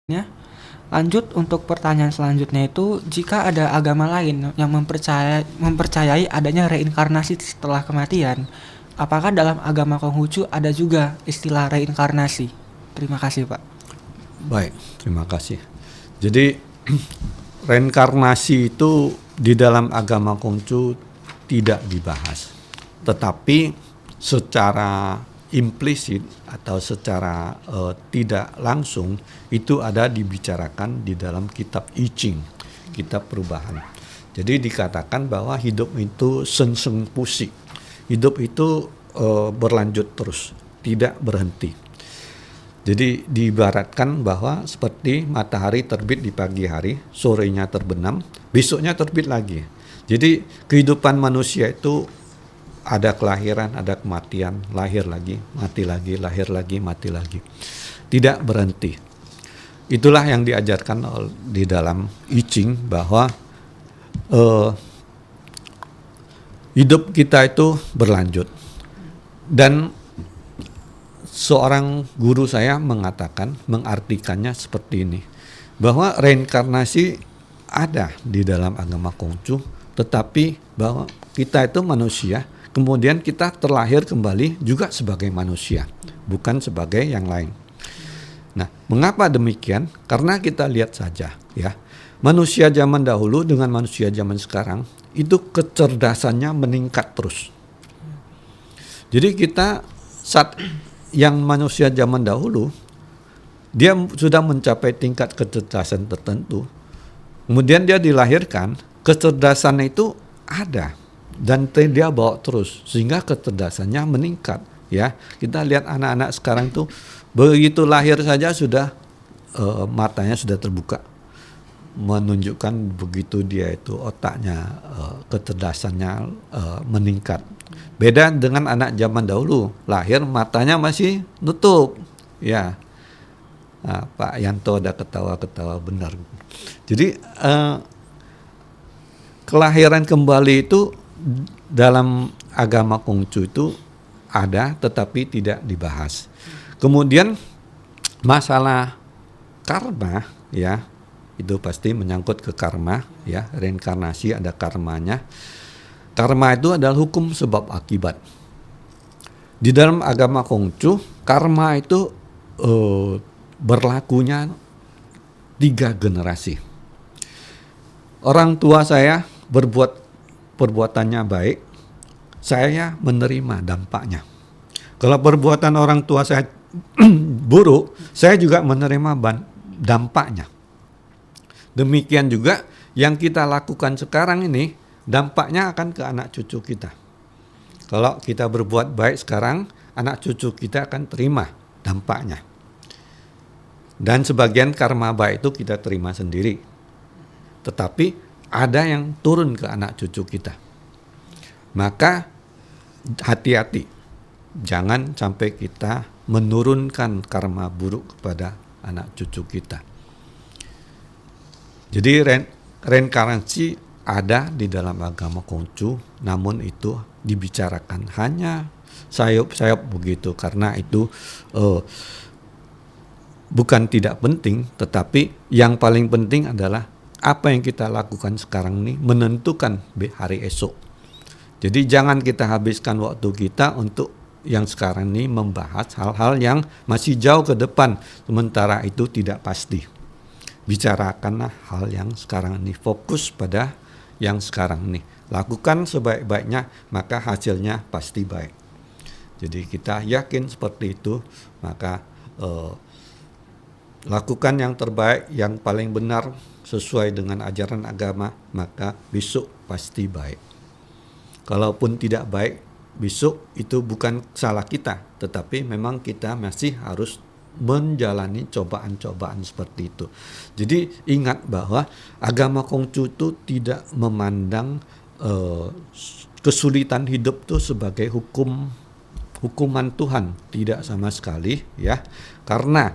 Ya, lanjut untuk pertanyaan selanjutnya itu, jika ada agama lain yang mempercayai adanya reinkarnasi setelah kematian, apakah dalam agama Konghucu ada juga istilah reinkarnasi? Terima kasih, Pak. Baik, terima kasih. Jadi reinkarnasi itu di dalam agama Konghucu tidak dibahas. Tetapi secara implisit atau secara tidak langsung itu ada dibicarakan di dalam kitab I Ching, kitab perubahan. Jadi dikatakan bahwa hidup itu seng-seng pusi. Hidup itu berlanjut terus, tidak berhenti. Jadi diibaratkan bahwa seperti matahari terbit di pagi hari, sorenya terbenam, besoknya terbit lagi. Jadi kehidupan manusia itu ada kelahiran, ada kematian, lahir lagi, mati lagi, lahir lagi, mati lagi. Tidak berhenti. Itulah yang diajarkan di dalam I Ching bahwa hidup kita itu berlanjut. Dan seorang guru saya mengatakan, mengartikannya seperti ini, bahwa reinkarnasi ada di dalam agama Konghucu, tetapi bahwa kita itu manusia, kemudian kita terlahir kembali juga sebagai manusia, bukan sebagai yang lain. Nah, mengapa demikian? Karena kita lihat saja, ya, manusia zaman dahulu dengan manusia zaman sekarang itu kecerdasannya meningkat terus. Jadi kita saat yang manusia zaman dahulu, dia sudah mencapai tingkat kecerdasan tertentu. Kemudian dia dilahirkan, kecerdasan itu ada dan dia bawa terus sehingga kecerdasannya meningkat. Ya, kita lihat anak-anak sekarang tuh begitu lahir saja sudah matanya sudah terbuka, menunjukkan begitu dia itu otaknya kecerdasannya meningkat. Beda dengan anak zaman dahulu, lahir matanya masih nutup. Ya, nah, Pak Yanto ada ketawa-ketawa benar. Jadi kelahiran kembali itu dalam agama Konghucu itu ada, tetapi tidak dibahas. Kemudian masalah karma, ya, itu pasti menyangkut ke karma, ya, reinkarnasi ada karmanya. Karma itu adalah hukum sebab akibat. Di dalam agama Konghucu, karma itu berlakunya 3 generasi. Orang tua saya berbuat perbuatannya baik, saya menerima dampaknya. Kalau perbuatan orang tua saya buruk, saya juga menerima dampaknya. Demikian juga yang kita lakukan sekarang ini, dampaknya akan ke anak cucu kita. Kalau kita berbuat baik sekarang, anak cucu kita akan terima dampaknya. Dan sebagian karma baik itu kita terima sendiri. Tetapi ada yang turun ke anak cucu kita. Maka hati-hati. Jangan sampai kita menurunkan karma buruk kepada anak cucu kita. Jadi reinkarnasi ada di dalam agama Konghucu, namun itu dibicarakan hanya sayup-sayup begitu, karena itu bukan tidak penting, tetapi yang paling penting adalah apa yang kita lakukan sekarang ini menentukan hari esok. Jadi jangan kita habiskan waktu kita untuk yang sekarang ini membahas hal-hal yang masih jauh ke depan, sementara itu tidak pasti. Bicarakanlah hal yang sekarang ini, fokus pada yang sekarang ini. Lakukan sebaik-baiknya, maka hasilnya pasti baik. Jadi kita yakin seperti itu, maka lakukan yang terbaik, yang paling benar sesuai dengan ajaran agama, maka besok pasti baik. Kalaupun tidak baik, besok itu bukan salah kita, tetapi memang kita masih harus menjalani cobaan-cobaan seperti itu. Jadi ingat bahwa agama Konghucu itu tidak memandang kesulitan hidup itu sebagai hukuman Tuhan, tidak sama sekali, ya. Karena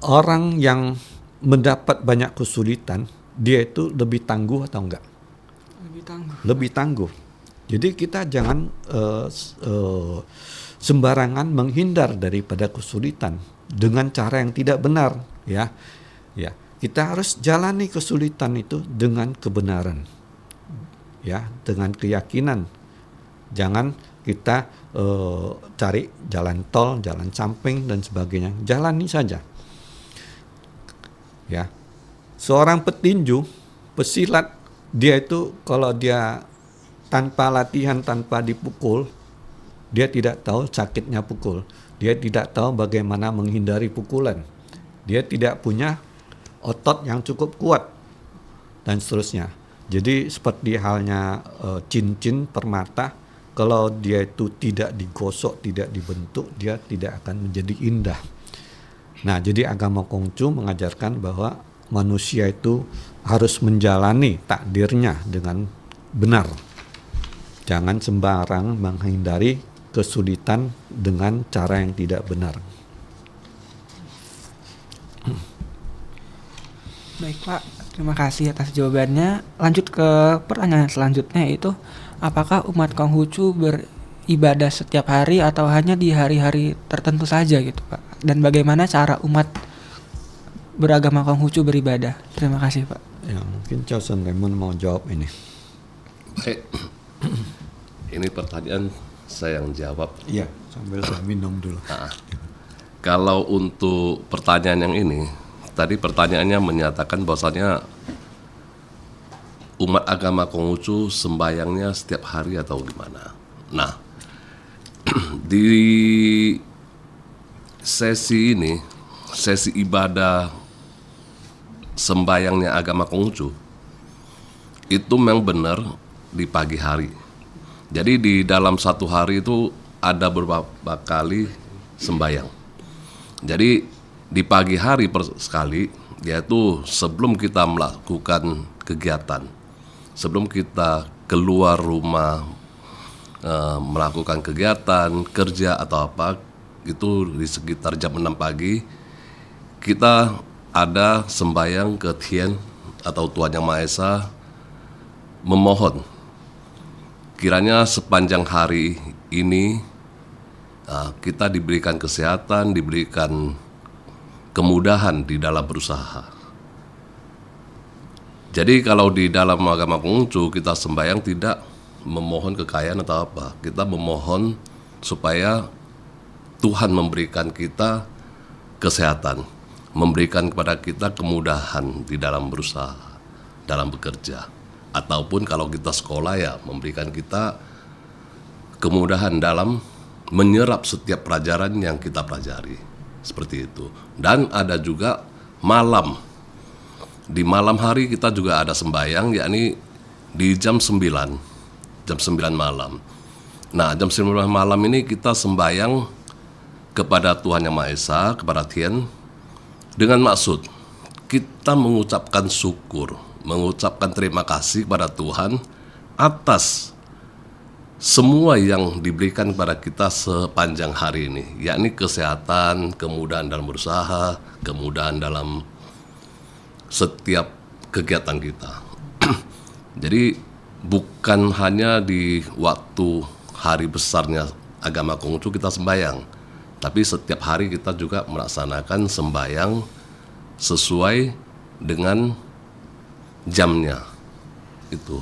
orang yang mendapat banyak kesulitan, dia itu lebih tangguh atau enggak? Lebih tangguh. Jadi kita jangan sembarangan menghindar daripada kesulitan dengan cara yang tidak benar, ya. Ya, kita harus jalani kesulitan itu dengan kebenaran. Ya, dengan keyakinan. Jangan kita cari jalan tol, jalan samping dan sebagainya. Jalani saja. Ya. Seorang petinju, pesilat, dia itu kalau dia tanpa latihan, tanpa dipukul, dia tidak tahu sakitnya pukul. Dia tidak tahu bagaimana menghindari pukulan. Dia tidak punya otot yang cukup kuat dan seterusnya. Jadi seperti halnya cincin permata, kalau dia itu tidak digosok, tidak dibentuk, dia tidak akan menjadi indah. Nah, jadi agama Konghucu mengajarkan bahwa manusia itu harus menjalani takdirnya dengan benar. Jangan sembarang menghindari kesulitan dengan cara yang tidak benar. Baik Pak, terima kasih atas jawabannya. Lanjut ke pertanyaan selanjutnya, yaitu apakah umat Konghucu beribadah setiap hari atau hanya di hari-hari tertentu saja gitu Pak? Dan bagaimana cara umat beragama Konghucu beribadah? Terima kasih Pak. Ya, mungkin Chosun Raymond mau jawab ini. Baik. Ini pertanyaan saya yang jawab. Iya, sambil saya minum dulu. Kalau untuk pertanyaan yang ini, tadi pertanyaannya menyatakan bahwasanya umat agama Konghucu sembayangnya setiap hari atau gimana. Nah, di sesi ini, sesi ibadah sembayangnya agama Konghucu, itu memang benar di pagi hari. Jadi di dalam satu hari itu ada beberapa kali sembayang. Jadi di pagi hari sekali, yaitu sebelum kita melakukan kegiatan, sebelum kita keluar rumah, melakukan kegiatan, kerja atau apa, itu di sekitar jam 6 pagi, kita ada sembayang ke Tien atau Tuhan Yang Maha Esa, memohon kiranya sepanjang hari ini kita diberikan kesehatan, diberikan kemudahan di dalam berusaha. Jadi kalau di dalam agama Konghucu kita sembahyang tidak memohon kekayaan atau apa, kita memohon supaya Tuhan memberikan kita kesehatan, memberikan kepada kita kemudahan di dalam berusaha, dalam bekerja, ataupun kalau kita sekolah ya memberikan kita kemudahan dalam menyerap setiap pelajaran yang kita pelajari, seperti itu. Dan ada juga malam, di malam hari kita juga ada sembahyang, yakni di jam 9 malam. Nah, jam 9 malam ini kita sembahyang kepada Tuhan Yang Maha Esa, kepada Tien, dengan maksud kita mengucapkan syukur, mengucapkan terima kasih kepada Tuhan atas semua yang diberikan kepada kita sepanjang hari ini, yakni kesehatan, kemudahan dalam berusaha, kemudahan dalam setiap kegiatan kita. Jadi bukan hanya di waktu hari besarnya agama Konghucu kita sembahyang, tapi setiap hari kita juga melaksanakan sembahyang sesuai dengan jamnya itu.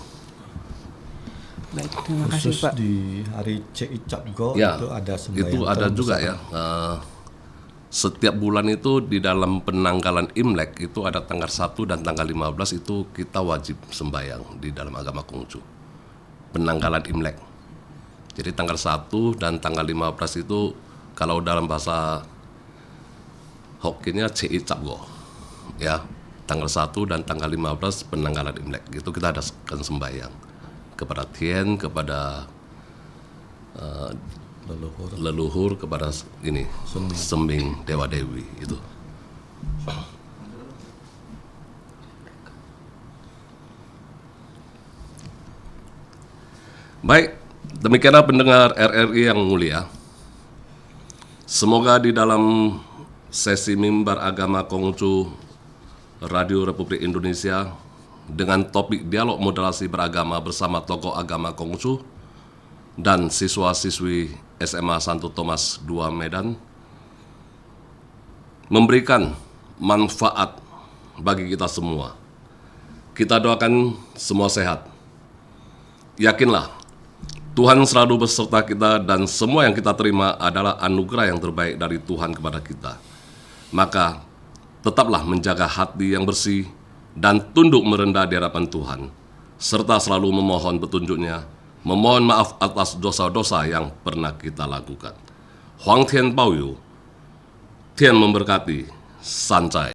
Baik, terima kasih Khusus Pak. di hari Cicap Go Ya, itu ada sembahyang itu ada juga besar. ya. Setiap bulan itu di dalam penanggalan Imlek itu ada tanggal 1 dan tanggal 15 itu kita wajib sembahyang di dalam agama Konghucu. Penanggalan Imlek. Jadi tanggal 1 dan tanggal 15 itu kalau dalam bahasa Hokkiennya Cicap Go. Ya, tanggal 1 dan tanggal 15 penanggalan Imlek. Itu kita adakan sembahyang kepada Tien, kepada leluhur, kepada ini Sembing Dewa Dewi itu. Baik, demikianlah pendengar RRI yang mulia. Semoga di dalam sesi mimbar agama Konghucu Radio Republik Indonesia dengan topik dialog moderasi beragama bersama tokoh agama Konghucu dan siswa-siswi SMA Santo Thomas II Medan memberikan manfaat bagi kita semua. Kita doakan semua sehat. Yakinlah, Tuhan selalu beserta kita dan semua yang kita terima adalah anugerah yang terbaik dari Tuhan kepada kita. Maka, tetaplah menjaga hati yang bersih dan tunduk merendah di hadapan Tuhan, serta selalu memohon petunjuk-Nya, memohon maaf atas dosa-dosa yang pernah kita lakukan. Huang Tian Bao Yu, Tian memberkati, Sancai.